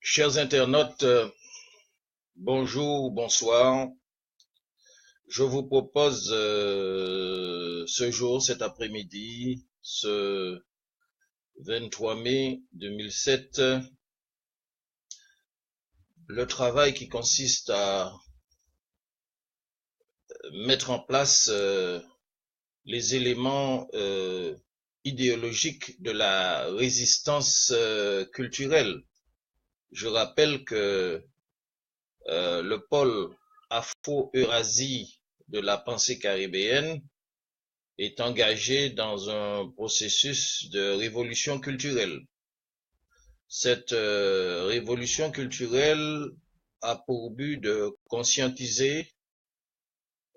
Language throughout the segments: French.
Chers internautes, bonjour, bonsoir. Je vous propose ce jour, cet après-midi, ce 23 mai 2007, le travail qui consiste à mettre en place les éléments idéologiques de la résistance culturelle. Je rappelle que le pôle Afro-Eurasie de la pensée caribéenne est engagé dans un processus de révolution culturelle. Cette révolution culturelle a pour but de conscientiser,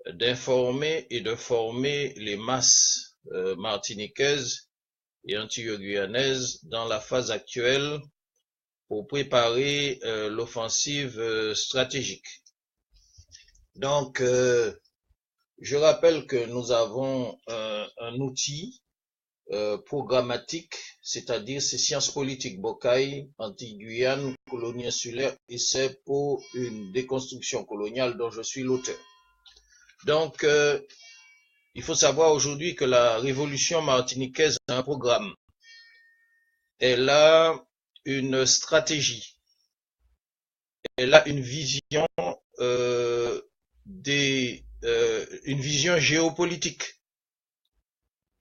d'informer et de former les masses martiniquaises et antillo-guyanaises dans la phase actuelle pour préparer l'offensive stratégique. Donc, je rappelle que nous avons un outil programmatique, c'est-à-dire c'est Sciences politiques Bocaille, Antilles-Guyane, colonie insulaire, essai pour une déconstruction coloniale dont je suis l'auteur. Donc, il faut savoir aujourd'hui que la révolution martiniquaise a un programme. Elle a une stratégie. Elle a une vision une vision géopolitique.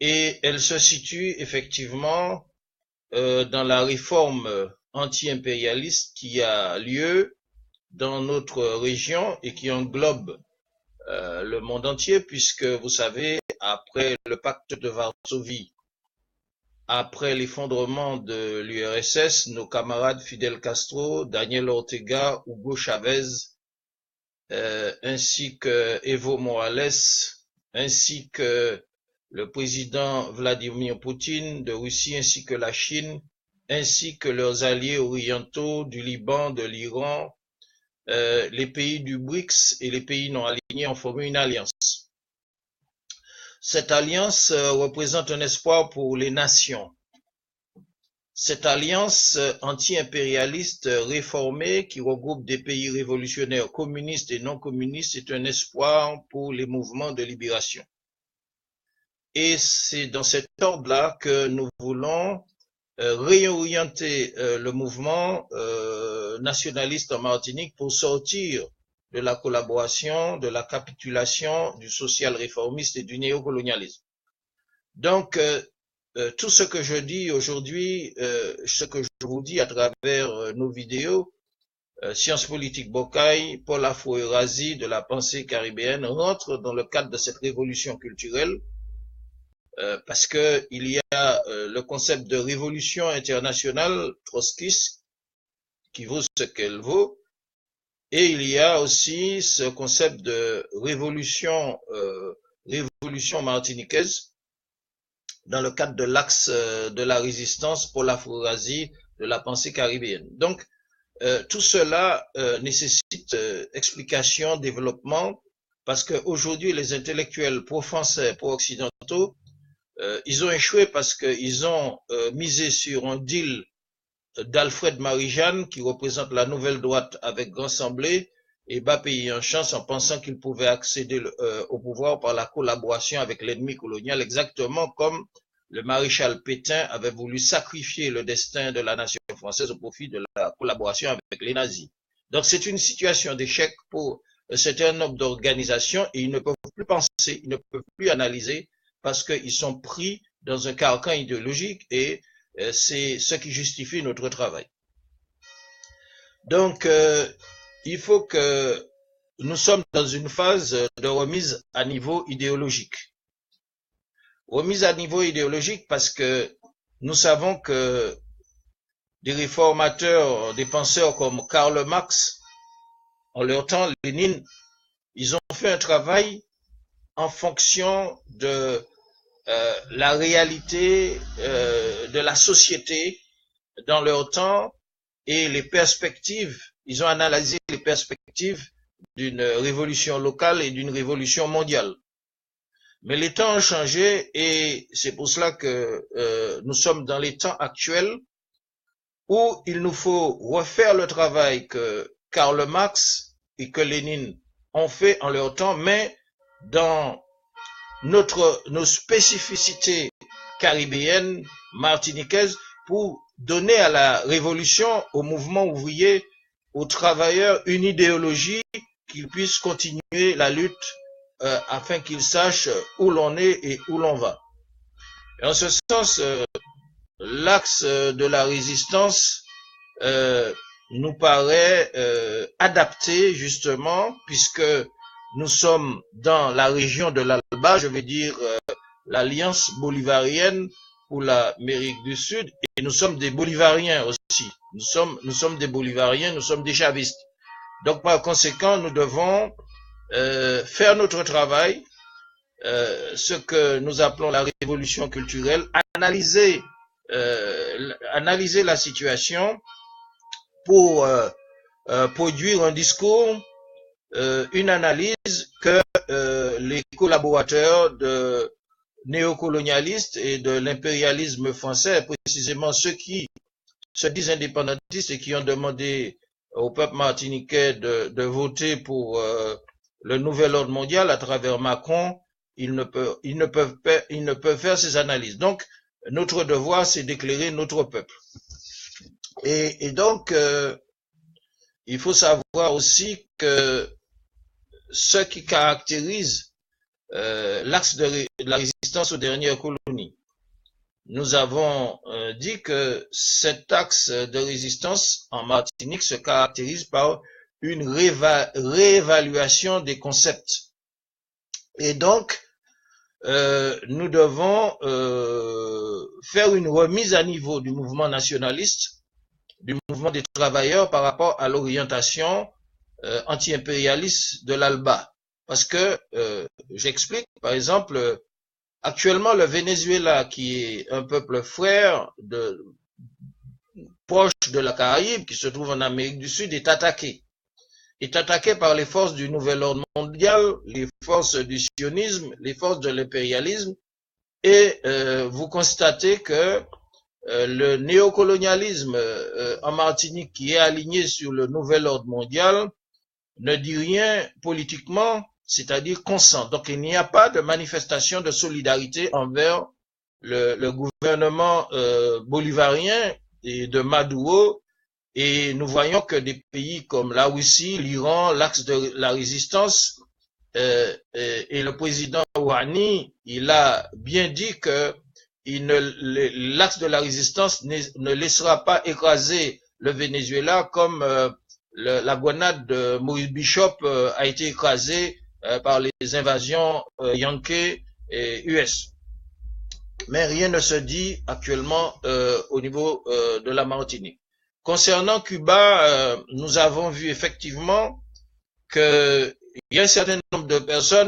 Et elle se situe effectivement dans la réforme anti-impérialiste qui a lieu dans notre région et qui englobe le monde entier, puisque vous savez, après le pacte de Varsovie, après l'effondrement de l'URSS, nos camarades Fidel Castro, Daniel Ortega, Hugo Chavez, ainsi que Evo Morales, ainsi que le président Vladimir Poutine de Russie, ainsi que la Chine, ainsi que leurs alliés orientaux du Liban, de l'Iran, les pays du BRICS et les pays non alignés ont formé une alliance. Cette alliance représente un espoir pour les nations. Cette alliance anti-impérialiste réformée qui regroupe des pays révolutionnaires communistes et non communistes est un espoir pour les mouvements de libération. Et c'est dans cet ordre-là que nous voulons réorienter le mouvement nationaliste en Martinique pour sortir de la collaboration, de la capitulation, du social réformiste et du néocolonialisme. Donc, tout ce que je dis aujourd'hui, ce que je vous dis à travers nos vidéos, Sciences politiques Bocaille, Pôle Afro-Eurasie de la pensée caribéenne, rentre dans le cadre de cette révolution culturelle, parce que il y a le concept de révolution internationale trotskiste qui vaut ce qu'elle vaut, et il y a aussi ce concept de révolution martiniquaise dans le cadre de l'axe de la résistance pour l'Afro-Eurasie de la pensée caribéenne. Donc, tout cela nécessite explication, développement, parce qu'aujourd'hui, les intellectuels pro-français, pro-occidentaux, ils ont échoué parce qu'ils ont misé sur un deal d'Alfred Marie-Jeanne, qui représente la nouvelle droite avec Grand Semblé, et bas pays en chance en pensant qu'ils pouvaient accéder au pouvoir par la collaboration avec l'ennemi colonial, exactement comme le maréchal Pétain avait voulu sacrifier le destin de la nation française au profit de la collaboration avec les nazis. Donc c'est une situation d'échec pour un certain nombre d'organisations et ils ne peuvent plus penser, ils ne peuvent plus analyser parce qu'ils sont pris dans un carcan idéologique et c'est ce qui justifie notre travail. Donc, il faut que nous sommes dans une phase de remise à niveau idéologique. Remise à niveau idéologique parce que nous savons que des réformateurs, des penseurs comme Karl Marx, en leur temps, Lénine, ils ont fait un travail en fonction de la réalité de la société dans leur temps et les perspectives, ils ont analysé les perspectives d'une révolution locale et d'une révolution mondiale. Mais les temps ont changé et c'est pour cela que nous sommes dans les temps actuels où il nous faut refaire le travail que Karl Marx et que Lénine ont fait en leur temps, mais dans nos spécificités caribéennes, martiniquaises, pour donner à la révolution, au mouvement ouvrier, aux travailleurs, une idéologie qu'ils puissent continuer la lutte afin qu'ils sachent où l'on est et où l'on va. Et en ce sens, l'axe de la résistance nous paraît adapté justement, puisque nous sommes dans la région de l'Alba, je veux dire l'Alliance bolivarienne pour l'Amérique du Sud, et nous sommes des bolivariens aussi. Nous sommes des bolivariens, nous sommes des chavistes. Donc par conséquent, nous devons faire notre travail, ce que nous appelons la révolution culturelle, analyser la situation pour produire un discours, une analyse que les collaborateurs de néocolonialistes et de l'impérialisme français, précisément ceux qui se disent indépendantistes et qui ont demandé au peuple martiniquais de voter pour le nouvel ordre mondial à travers Macron, ils ne peuvent faire ces analyses. Donc, notre devoir, c'est d'éclairer notre peuple. Et donc, il faut savoir aussi que ce qui caractérise l'axe de la résistance aux dernières colonies, nous avons dit que cet axe de résistance en Martinique se caractérise par une réévaluation des concepts. Et donc, nous devons faire une remise à niveau du mouvement nationaliste, du mouvement des travailleurs par rapport à l'orientation anti-impérialiste de l'ALBA. Parce que, j'explique, par exemple, actuellement le Venezuela, qui est un peuple frère proche de la Caraïbe, qui se trouve en Amérique du Sud, est attaqué par les forces du nouvel ordre mondial, les forces du sionisme, les forces de l'impérialisme, et vous constatez que le néocolonialisme en Martinique, qui est aligné sur le nouvel ordre mondial, ne dit rien politiquement, c'est-à-dire consent. Donc il n'y a pas de manifestation de solidarité envers le gouvernement bolivarien et de Maduro. Et nous voyons que des pays comme la Russie, l'Iran, l'axe de la résistance, et le président Rouhani, il a bien dit que l'axe de la résistance ne laissera pas écraser le Venezuela comme la grenade de Maurice Bishop a été écrasée par les invasions Yankee et US. Mais rien ne se dit actuellement au niveau de la Martinique. Concernant Cuba, nous avons vu effectivement qu'il y a un certain nombre de personnes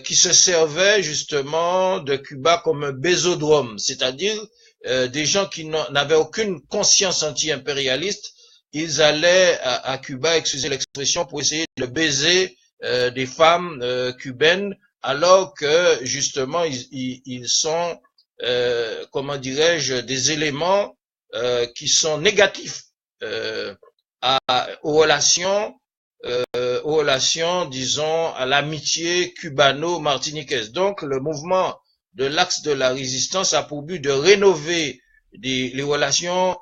qui se servaient justement de Cuba comme un bésodrome, c'est-à-dire des gens qui n'avaient aucune conscience anti-impérialiste. Ils allaient à Cuba, excusez l'expression, pour essayer de baiser des femmes cubaines, alors que justement ils sont, comment dirais-je, des éléments qui sont négatifs aux relations, disons, à l'amitié cubano-martiniquaise. Donc, le mouvement de l'axe de la résistance a pour but de rénover les relations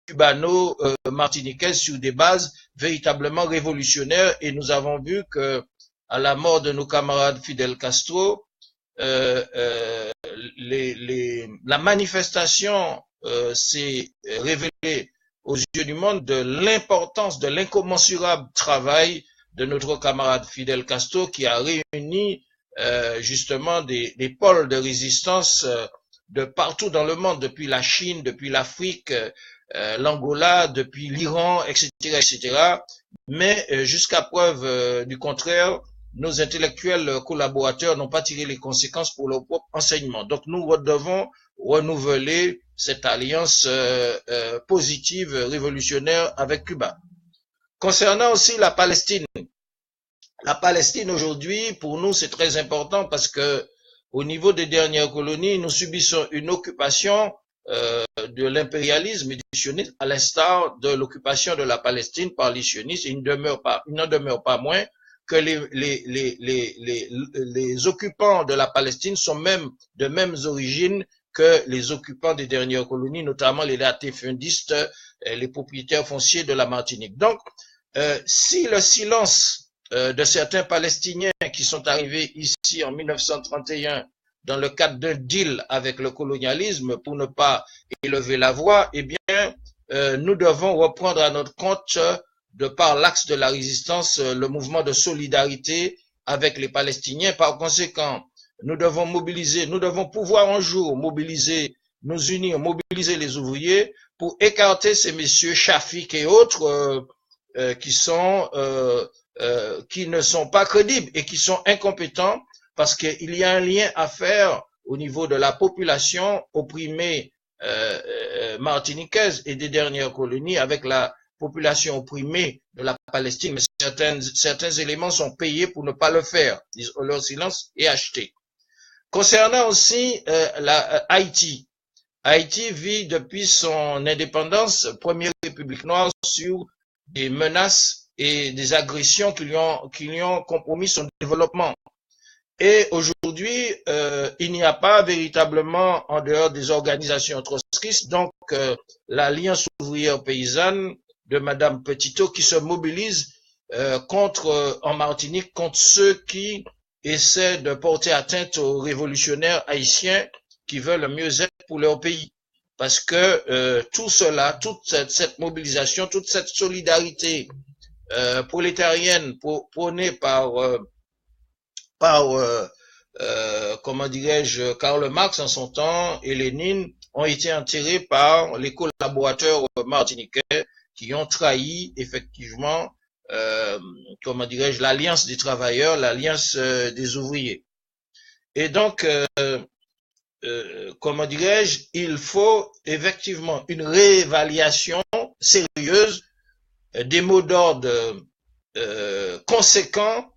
cubano-martiniquaises sur des bases véritablement révolutionnaires. Et nous avons vu que, à la mort de nos camarades Fidel Castro, la manifestation s'est révélée aux yeux du monde de l'importance, de l'incommensurable travail de notre camarade Fidel Castro, qui a réuni justement des pôles de résistance de partout dans le monde, depuis la Chine, depuis l'Afrique, l'Angola, depuis l'Iran, etc., etc. Mais jusqu'à preuve du contraire, nos intellectuels collaborateurs n'ont pas tiré les conséquences pour leur propre enseignement. Donc nous devons renouveler cette alliance positive, révolutionnaire avec Cuba. Concernant aussi la Palestine aujourd'hui, pour nous, c'est très important parce que au niveau des dernières colonies, nous subissons une occupation de l'impérialisme et du sionisme, à l'instar de l'occupation de la Palestine par les sionistes. Il n'en demeure pas moins que les occupants de la Palestine sont même de mêmes origines que les occupants des dernières colonies, notamment les latifundistes, les propriétaires fonciers de la Martinique. Donc, si le silence de certains Palestiniens qui sont arrivés ici en 1931 dans le cadre d'un deal avec le colonialisme pour ne pas élever la voix, eh bien, nous devons reprendre à notre compte, de par l'axe de la résistance, le mouvement de solidarité avec les Palestiniens. Par conséquent, nous devons mobiliser, nous devons pouvoir un jour mobiliser, nous unir, mobiliser les ouvriers pour écarter ces messieurs Shafik et autres qui ne sont pas crédibles et qui sont incompétents, parce qu'il y a un lien à faire au niveau de la population opprimée martiniquaise et des dernières colonies avec la population opprimée de la Palestine. Mais certains éléments sont payés pour ne pas le faire. Leur silence est acheté. Concernant aussi Haïti. Haïti vit depuis son indépendance, première république noire, sur des menaces et des agressions qui lui ont compromis son développement. Et aujourd'hui, il n'y a pas véritablement, en dehors des organisations trotskistes, donc l'Alliance ouvrière paysanne de Madame Petitot qui se mobilise en Martinique, contre ceux qui essaient de porter atteinte aux révolutionnaires haïtiens qui veulent le mieux-être pour leur pays. Parce que tout cela, toute cette mobilisation, toute cette solidarité prolétarienne prônée par comment dirais-je, Karl Marx en son temps et Lénine, ont été enterrés par les collaborateurs martiniquais qui ont trahi effectivement, comment dirais-je, l'alliance des travailleurs, l'alliance des ouvriers. Et donc, comment dirais-je, il faut effectivement une réévaluation sérieuse des mots d'ordre conséquents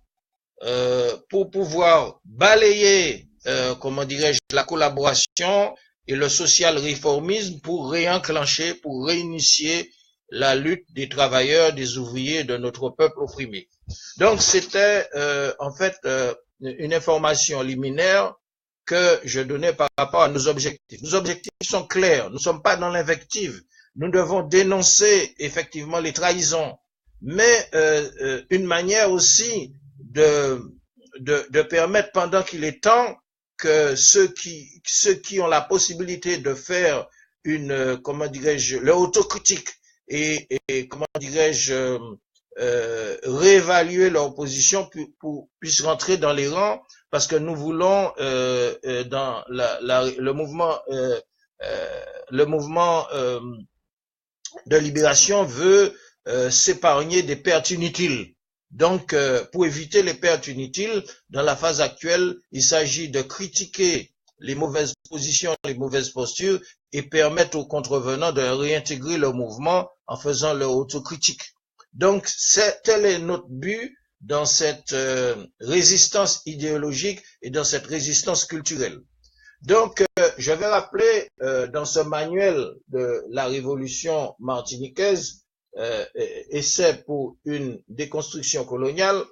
pour pouvoir balayer, comment dirais-je, la collaboration et le social réformisme pour réenclencher, pour réinitier la lutte des travailleurs, des ouvriers de notre peuple opprimé. Donc c'était en fait une information liminaire que je donnais par rapport à nos objectifs. Nos objectifs sont clairs, nous ne sommes pas dans l'invective. Nous devons dénoncer effectivement les trahisons, mais une manière aussi de permettre, pendant qu'il est temps, que ceux qui ont la possibilité de faire une, comment dirais-je, leur autocritique et comment dirais-je, réévaluer leur position puissent rentrer dans les rangs, parce que nous voulons dans le mouvement de libération veut s'épargner des pertes inutiles. Donc, pour éviter les pertes inutiles, dans la phase actuelle, il s'agit de critiquer les mauvaises positions, les mauvaises postures et permettre aux contrevenants de réintégrer leur mouvement en faisant leur autocritique. Donc, tel est notre but dans cette résistance idéologique et dans cette résistance culturelle. Donc, je vais rappeler dans ce manuel de la révolution martiniquaise, essai pour une déconstruction coloniale,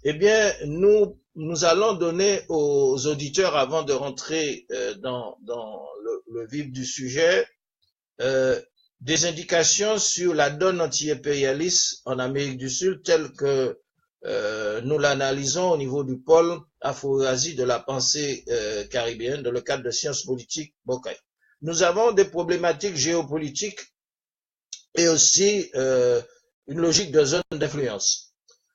eh bien, nous allons donner aux auditeurs, avant de rentrer dans le vif du sujet, des indications sur la donne anti-impérialiste en Amérique du Sud, telle que nous l'analysons au niveau du pôle Afro-Eurasie de la pensée caribéenne dans le cadre de sciences politiques Bocaille. Nous avons des problématiques géopolitiques et aussi une logique de zone d'influence.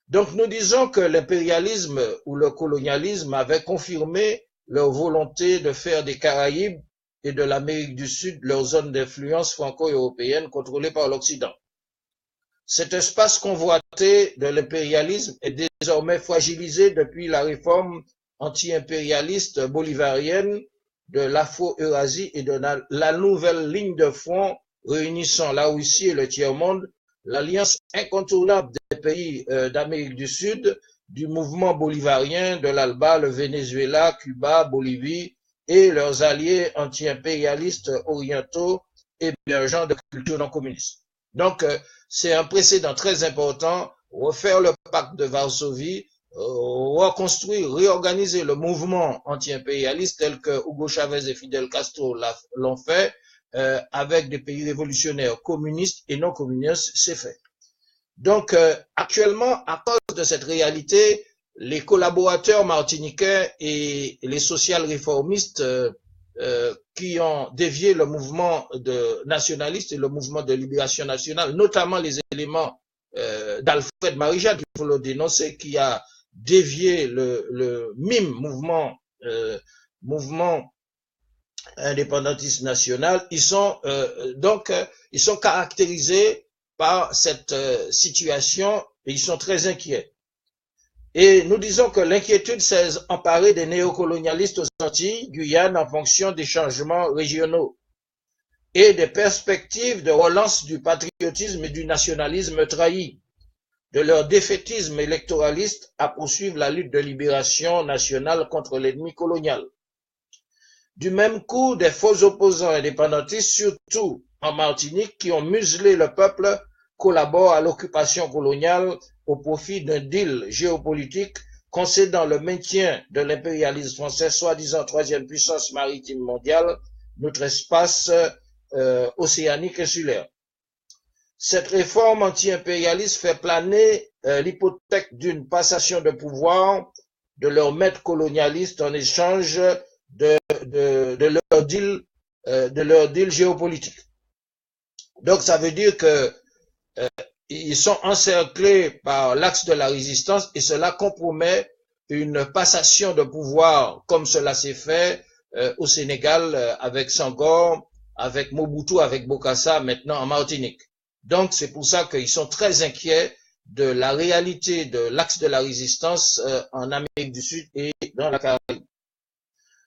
Donc nous disons que l'impérialisme ou le colonialisme avait confirmé leur volonté de faire des Caraïbes et de l'Amérique du Sud leur zone d'influence franco-européenne contrôlée par l'Occident. Cet espace convoité de l'impérialisme est désormais fragilisé depuis la réforme anti-impérialiste bolivarienne de l'Afro-Eurasie et de la nouvelle ligne de front réunissant la Russie et le tiers-monde, l'alliance incontournable des pays d'Amérique du Sud, du mouvement bolivarien, de l'ALBA, le Venezuela, Cuba, Bolivie et leurs alliés anti-impérialistes orientaux émergents de culture non communiste. Donc, c'est un précédent très important, refaire le pacte de Varsovie, reconstruire, réorganiser le mouvement anti-impérialiste tel que Hugo Chavez et Fidel Castro l'ont fait, avec des pays révolutionnaires communistes et non communistes, c'est fait. Donc, actuellement, à cause de cette réalité, les collaborateurs martiniquais et les social-réformistes qui ont dévié le mouvement nationaliste et le mouvement de libération nationale, notamment les éléments d'Alfred Marie-Jacques, il faut le dénoncer, qui a dévié le MIM, mouvement indépendantiste national, ils sont caractérisés par cette situation et ils sont très inquiets. Et nous disons que l'inquiétude s'est emparée des néocolonialistes aux Antilles, Guyane, en fonction des changements régionaux et des perspectives de relance du patriotisme et du nationalisme trahi, de leur défaitisme électoraliste à poursuivre la lutte de libération nationale contre l'ennemi colonial. Du même coup, des faux opposants indépendantistes, surtout en Martinique, qui ont muselé le peuple, collaborent à l'occupation coloniale au profit d'un deal géopolitique concédant le maintien de l'impérialisme français, soi-disant troisième puissance maritime mondiale, notre espace océanique insulaire. Cette réforme anti-impérialiste fait planer l'hypothèque d'une passation de pouvoir de leurs maîtres colonialistes en échange de leur deal géopolitique. Donc ça veut dire que ils sont encerclés par l'axe de la résistance et cela compromet une passation de pouvoir comme cela s'est fait au Sénégal avec Senghor, avec Mobutu, avec Bokassa, maintenant en Martinique. Donc c'est pour ça qu'ils sont très inquiets de la réalité de l'axe de la résistance en Amérique du Sud et dans la Caraïbe.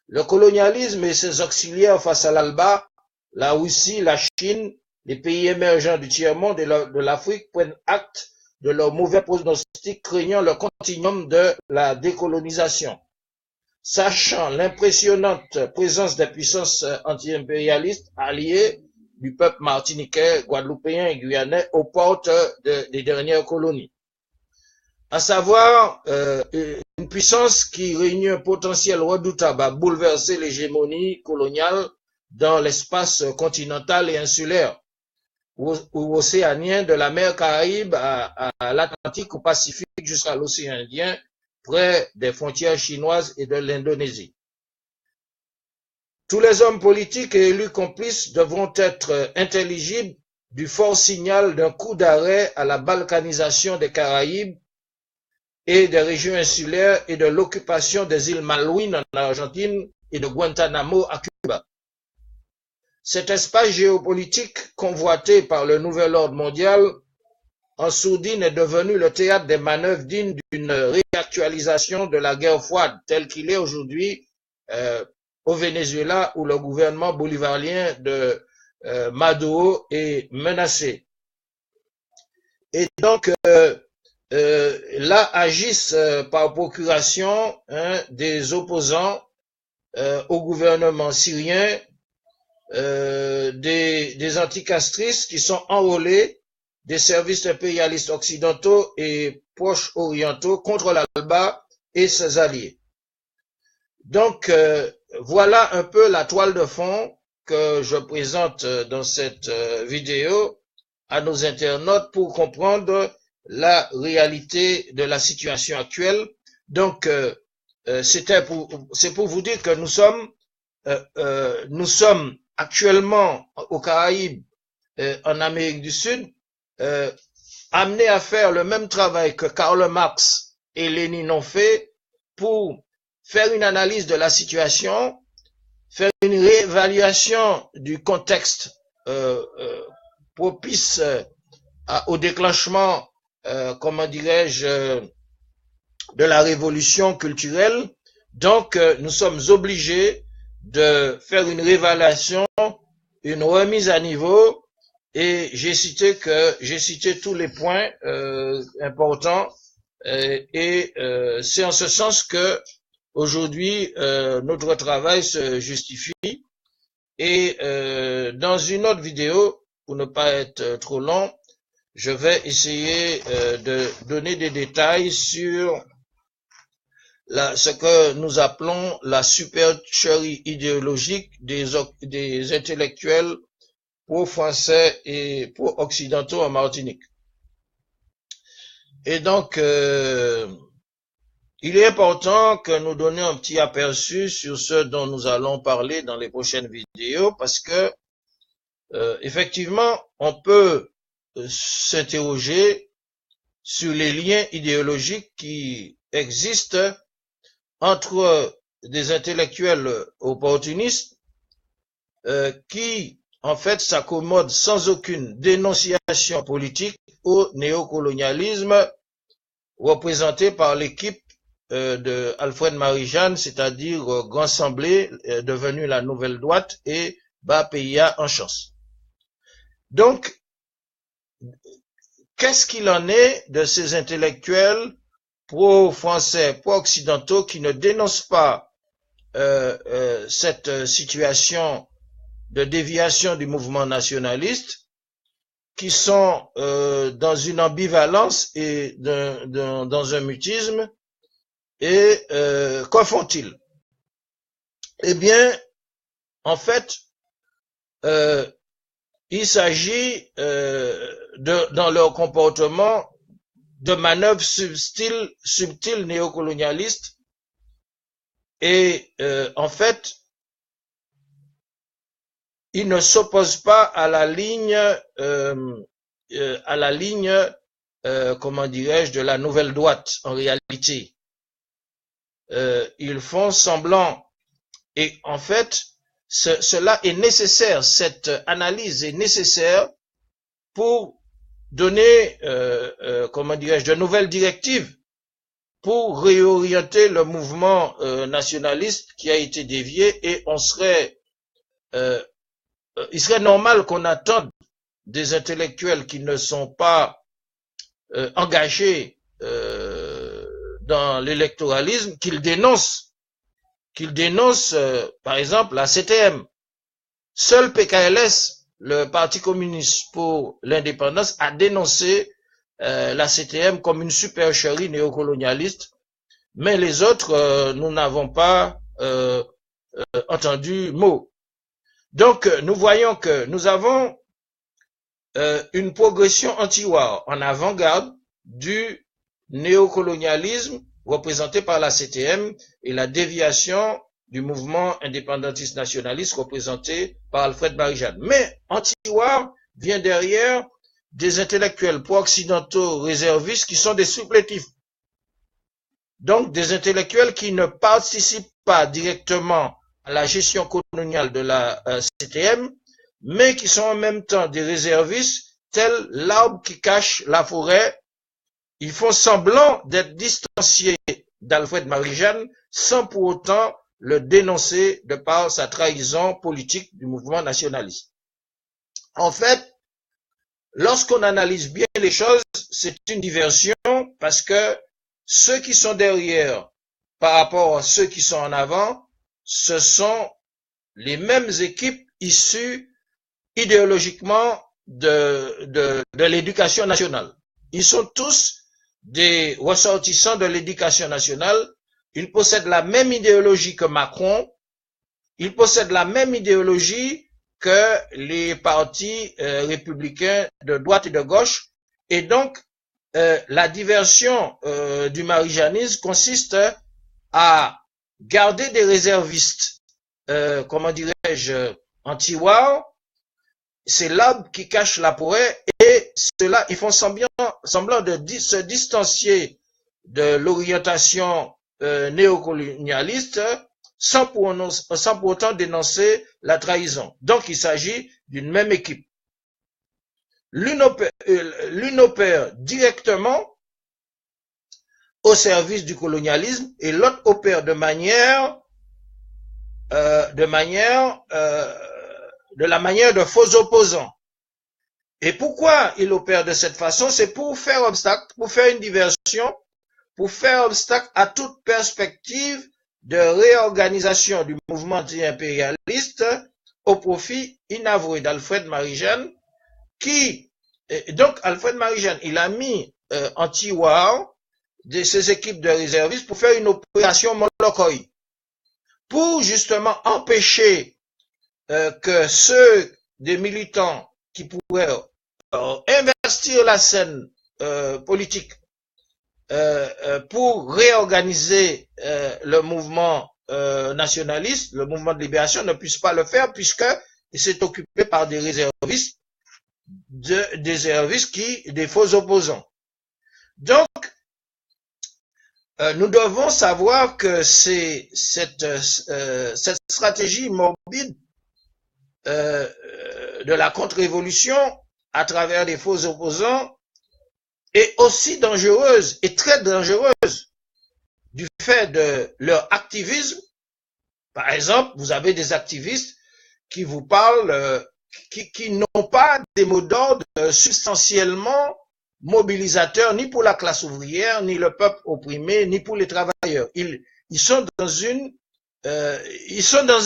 Le colonialisme et ses auxiliaires face à l'ALBA, la Russie, la Chine, les pays émergents du tiers-monde et de l'Afrique prennent acte de leur mauvais pronostic, craignant le continuum de la décolonisation. Sachant l'impressionnante présence des puissances anti-impérialistes alliées du peuple martiniquais, guadeloupéen et guyanais aux portes des dernières colonies. À savoir, une puissance qui réunit un potentiel redoutable à bouleverser l'hégémonie coloniale dans l'espace continental et insulaire ou océanien, de la mer Caraïbe à l'Atlantique, au Pacifique jusqu'à l'océan Indien, près des frontières chinoises et de l'Indonésie. Tous les hommes politiques et élus complices devront être intelligibles du fort signal d'un coup d'arrêt à la balkanisation des Caraïbes et des régions insulaires et de l'occupation des îles Malouines en Argentine et de Guantanamo à Cuba. Cet espace géopolitique convoité par le nouvel ordre mondial en sourdine est devenu le théâtre des manœuvres dignes d'une réactualisation de la guerre froide telle qu'il est aujourd'hui au Venezuela où le gouvernement bolivarien de Maduro est menacé. Et donc là agissent par procuration des opposants au gouvernement syrien, des anticastristes qui sont enrôlés des services impérialistes occidentaux et proches orientaux contre l'ALBA et ses alliés. Donc voilà un peu la toile de fond que je présente dans cette vidéo à nos internautes pour comprendre la réalité de la situation actuelle. Donc c'est pour vous dire que nous sommes actuellement aux Caraïbes, en Amérique du Sud, amenés à faire le même travail que Karl Marx et Lénine ont fait pour faire une analyse de la situation, faire une réévaluation du contexte propice au déclenchement, comment dirais-je, de la révolution culturelle. Donc, nous sommes obligés de faire une réévaluation, une remise à niveau, et j'ai cité tous les points importants, et c'est en ce sens que aujourd'hui, notre travail se justifie. Et dans une autre vidéo, pour ne pas être trop long, je vais essayer de donner des détails sur ce que nous appelons la supercherie idéologique des intellectuels pro-français et pro-occidentaux en Martinique. Et donc, il est important que nous donnions un petit aperçu sur ce dont nous allons parler dans les prochaines vidéos, parce que effectivement, on peut s'interroger sur les liens idéologiques qui existent entre des intellectuels opportunistes qui, en fait, s'accommodent sans aucune dénonciation politique au néocolonialisme représenté par l'équipe de Alfred Marie-Jeanne, c'est-à-dire Grand Semblé, devenu la Nouvelle Droite, et Bas-PIA en chance. Donc, qu'est-ce qu'il en est de ces intellectuels pro-français, pro-occidentaux qui ne dénoncent pas cette situation de déviation du mouvement nationaliste, qui sont dans une ambivalence et dans un mutisme, et qu'en font-ils? Eh bien, en fait, il s'agit dans leur comportement de manœuvres subtiles néocolonialistes, et en fait, ils ne s'opposent pas à la ligne, comment dirais-je, de la Nouvelle Droite en réalité. Ils font semblant, et en fait, cela est nécessaire, cette analyse est nécessaire pour donner, comment dirais-je, de nouvelles directives pour réorienter le mouvement nationaliste qui a été dévié, et il serait normal qu'on attende des intellectuels qui ne sont pas engagés dans l'électoralisme qu'ils dénoncent, par exemple la CTM. Seul PKLS, le Parti communiste pour l'indépendance, a dénoncé la CTM comme une supercherie néocolonialiste, mais les autres, nous n'avons pas entendu mot. Donc, nous voyons que nous avons une progression anti-war en avant-garde du néocolonialisme représenté par la CTM et la déviation du mouvement indépendantiste nationaliste représenté par Alfred Marie-Jeanne. Mais anti-war vient derrière des intellectuels pro-occidentaux réservistes qui sont des supplétifs. Donc, des intellectuels qui ne participent pas directement à la gestion coloniale de la CTM, mais qui sont en même temps des réservistes, tels l'arbre qui cache la forêt. Ils font semblant d'être distanciés d'Alfred Marie-Jeanne sans pour autant le dénoncer de par sa trahison politique du mouvement nationaliste. En fait, lorsqu'on analyse bien les choses, c'est une diversion, parce que ceux qui sont derrière par rapport à ceux qui sont en avant, ce sont les mêmes équipes issues idéologiquement de l'éducation nationale. Ils sont tous des ressortissants de l'éducation nationale. Ils possèdent la même idéologie que Macron. Ils possèdent la même idéologie que les partis républicains de droite et de gauche. Et donc, la diversion du marie-jeannisme consiste à garder des réservistes, comment dirais-je, anti-war. C'est l'arbre qui cache la forêt, et cela, ils font semblant de se distancier de l'orientation néocolonialiste sans pour autant dénoncer la trahison. Donc, il s'agit d'une même équipe. L'une opère directement au service du colonialisme et l'autre opère de la manière de faux opposants. Et pourquoi il opère de cette façon? C'est pour faire obstacle, pour faire une diversion, pour faire obstacle à toute perspective de réorganisation du mouvement anti-impérialiste au profit inavoué d'Alfred Marie-Jeanne, donc Alfred Marie-Jeanne, il a mis en tiroir de ses équipes de réservistes pour faire une opération Molokoï, pour justement empêcher que ceux des militants qui pourraient investir la scène politique pour réorganiser le mouvement nationaliste, le mouvement de libération, ne puissent pas le faire puisqu'il s'est occupé par des réservistes, des faux opposants. Donc, nous devons savoir que cette stratégie morbide de la contre-révolution à travers des faux opposants est aussi dangereuse et très dangereuse du fait de leur activisme. Par exemple, vous avez des activistes qui vous parlent, qui n'ont pas des mots d'ordre substantiellement mobilisateurs ni pour la classe ouvrière, ni le peuple opprimé, ni pour les travailleurs. Ils sont dans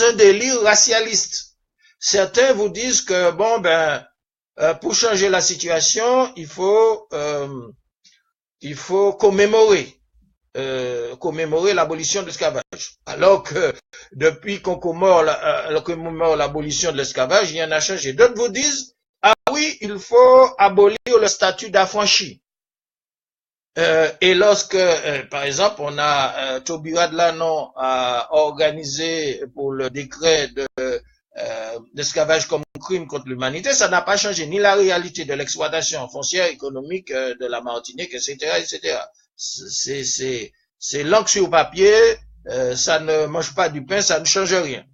un délire racialiste. Certains vous disent que bon pour changer la situation, il faut commémorer l'abolition de l'esclavage. Alors que depuis qu'on commémore l'abolition de l'esclavage, rien n'a changé. D'autres vous disent ah oui, il faut abolir le statut d'affranchi. Et lorsque, par exemple, on a Taubira Delanon a organisé pour le décret d'esclavage comme crime contre l'humanité, ça n'a pas changé ni la réalité de l'exploitation foncière économique de la Martinique, etc., etc. C'est l'encre sur papier, ça ne mange pas du pain, ça ne change rien.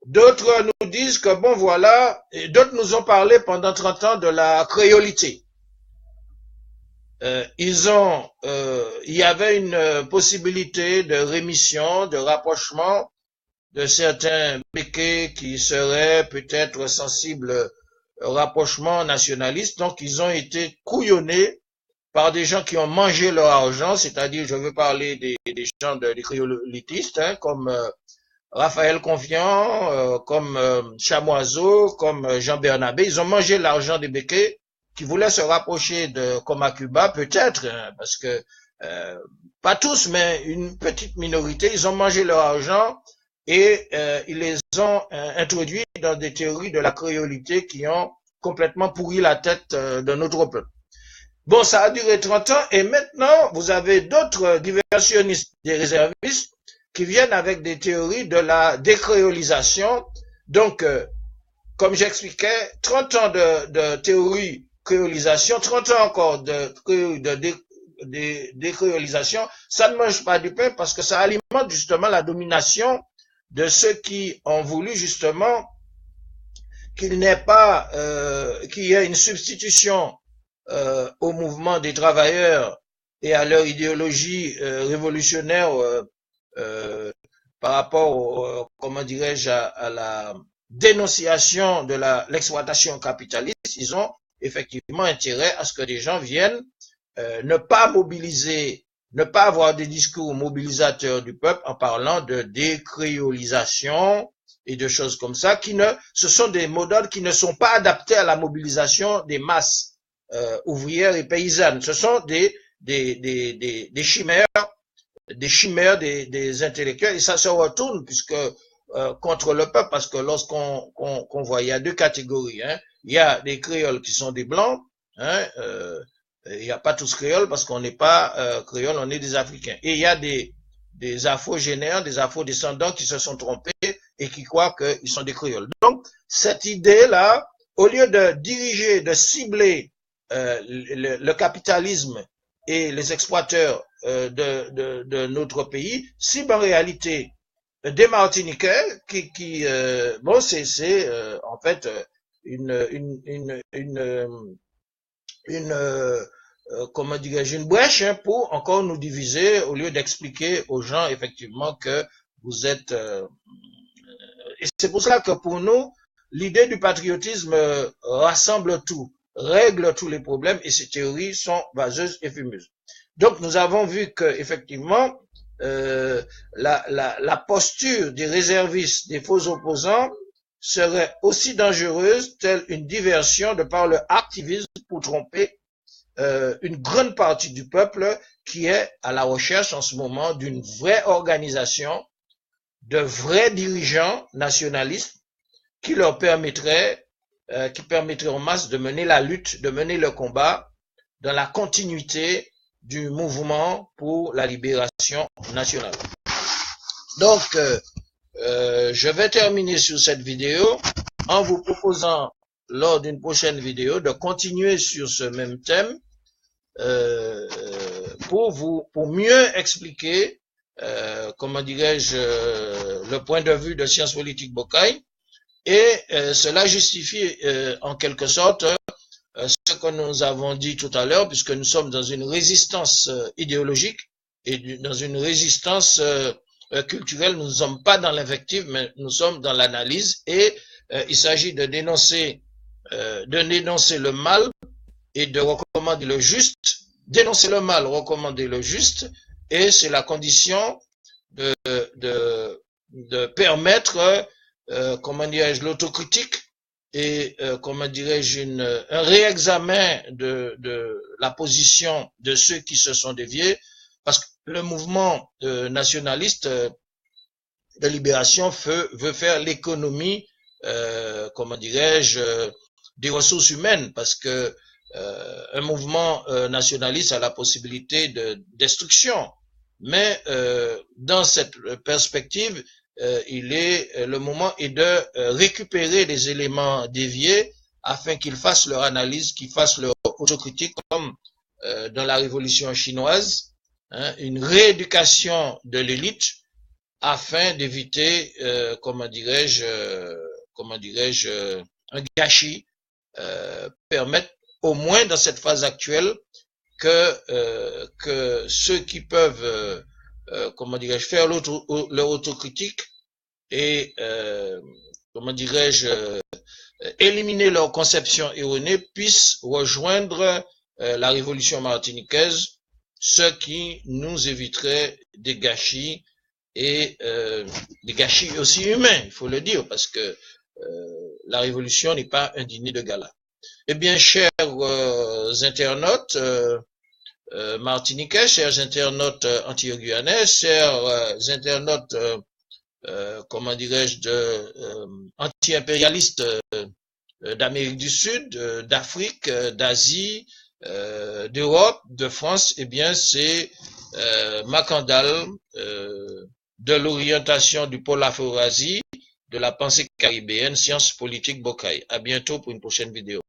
D'autres nous disent que bon voilà, et d'autres nous ont parlé pendant 30 ans de la créolité. Il y avait une possibilité de rémission, de rapprochement de certains béquets qui seraient peut-être sensibles au rapprochement nationaliste. Donc ils ont été couillonnés par des gens qui ont mangé leur argent, c'est-à-dire je veux parler des gens des créolitistes, comme Raphaël Confiant, comme Chamoiseau, comme Jean Bernabé. Ils ont mangé l'argent des béquets qui voulaient se rapprocher de Komakuba, peut-être, parce que pas tous, mais une petite minorité, ils ont mangé leur argent et ils les ont introduits dans des théories de la créolité qui ont complètement pourri la tête de notre peuple. Bon, ça a duré 30 ans et maintenant, vous avez d'autres diversionnistes, des réservistes, qui viennent avec des théories de la décréolisation. Donc, comme j'expliquais, 30 ans de théorie créolisation, 30 ans encore de décréolisation, ça ne mange pas du pain parce que ça alimente justement la domination de ceux qui ont voulu justement qu'il n'ait pas, qu'il y ait une substitution au mouvement des travailleurs et à leur idéologie révolutionnaire par rapport, comment dirais-je, à la dénonciation de l'exploitation capitaliste. Ils ont effectivement intérêt à ce que des gens viennent ne pas mobiliser, ne pas avoir des discours mobilisateurs du peuple en parlant de décréolisation et de choses comme ça, ce sont des modèles qui ne sont pas adaptés à la mobilisation des masses ouvrières et paysannes. Ce sont des chimères, des intellectuels, et ça se retourne puisque contre le peuple, parce que lorsqu'on voit, il y a deux catégories, hein. Il y a des créoles qui sont des blancs, hein, il n'y a pas tous créoles parce qu'on n'est pas créoles, on est des Africains. Et il y a des afro-généraux, des afro-descendants qui se sont trompés et qui croient qu'ils sont des créoles. Donc, cette idée-là, au lieu de diriger, de cibler le capitalisme et les exploiteurs de notre pays, cible en réalité des Martiniquais qui bon, c'est en fait comment dirais-je, une brèche, hein, pour encore nous diviser au lieu d'expliquer aux gens effectivement que vous êtes et c'est pour cela que pour nous l'idée du patriotisme rassemble tout, règle tous les problèmes, et ces théories sont vaseuses et fumeuses. Donc nous avons vu que effectivement la posture des réservistes, des faux opposants, serait aussi dangereuse, telle une diversion de par le activisme pour tromper une grande partie du peuple qui est à la recherche en ce moment d'une vraie organisation, de vrais dirigeants nationalistes qui leur permettraient, qui permettraient aux masses de mener la lutte, de mener le combat dans la continuité du mouvement pour la libération nationale. Donc, je vais terminer sur cette vidéo en vous proposant, lors d'une prochaine vidéo, de continuer sur ce même thème pour mieux expliquer, comment dirais-je, le point de vue de Sciences Politiques Bocaille, et cela justifie en quelque sorte ce que nous avons dit tout à l'heure, puisque nous sommes dans une résistance idéologique et dans une résistance culturelle. Nous ne sommes pas dans l'invective, mais nous sommes dans l'analyse, et il s'agit de dénoncer le mal et de recommander le juste, dénoncer le mal, recommander le juste, et c'est la condition de permettre, comment dirais-je, l'autocritique et, comment dirais-je, un réexamen de la position de ceux qui se sont déviés, parce que le mouvement nationaliste de libération veut faire l'économie, comment dirais-je, des ressources humaines, parce que un mouvement nationaliste a la possibilité de destruction, mais dans cette perspective, le moment est de récupérer les éléments déviés afin qu'ils fassent leur analyse, qu'ils fassent leur autocritique, comme dans la révolution chinoise, hein, une rééducation de l'élite afin d'éviter, comment dirais-je, un gâchis, permettre au moins dans cette phase actuelle que ceux qui peuvent, comment dirais-je, faire leur autocritique et, comment dirais-je, éliminer leur conception erronée puissent rejoindre la révolution martiniquaise, ce qui nous éviterait des gâchis et des gâchis aussi humains, il faut le dire, parce que la révolution n'est pas un dîner de gala. Eh bien, chers internautes martiniquais, chers internautes antillais-guyanais, chers internautes, comment dirais-je, anti-impérialistes d'Amérique du Sud, d'Afrique, d'Asie, d'Europe, de France, eh bien, c'est Macandal de l'orientation du pôle Afro-Asie, de la pensée caribéenne, Sciences Politiques Bocaille. À bientôt pour une prochaine vidéo.